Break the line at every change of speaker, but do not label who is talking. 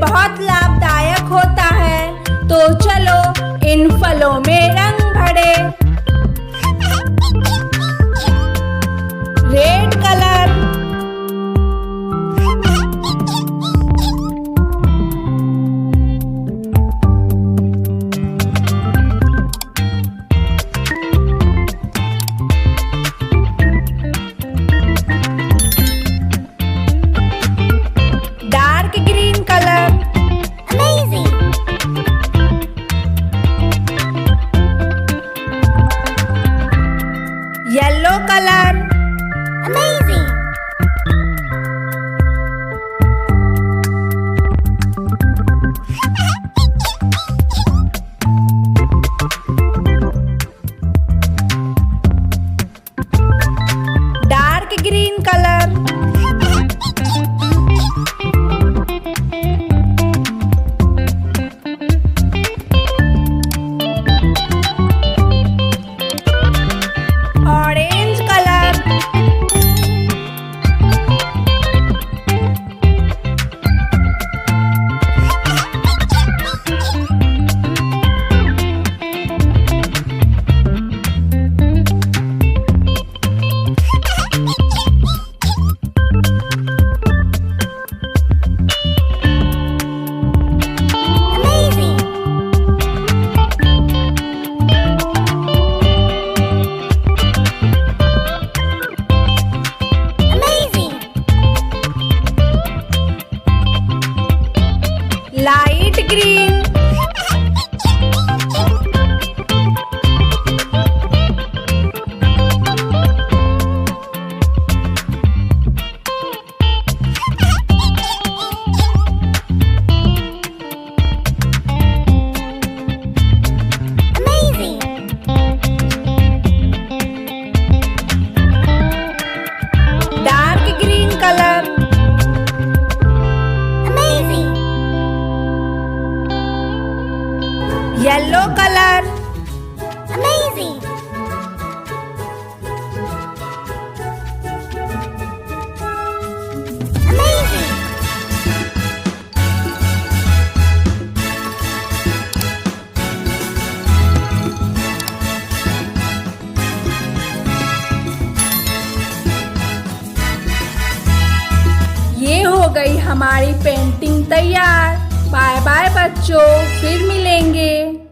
बहुत लाभदायक होता है। तो चलो इन फलों में रंग भरे। Red colour, dark green colour,
Amazing!
Yellow colour,
Amazing!
Dark green colour, orange colour,
Amazing! Amazing!
Light green,
Amazing!
Dark green colour,
Amazing!
Yellow colour,
Amazing! Amazing!
ये हो गई हमारी पेंटिंग तैयार। बाय बाय बच्चों, फिर मिलेंगे।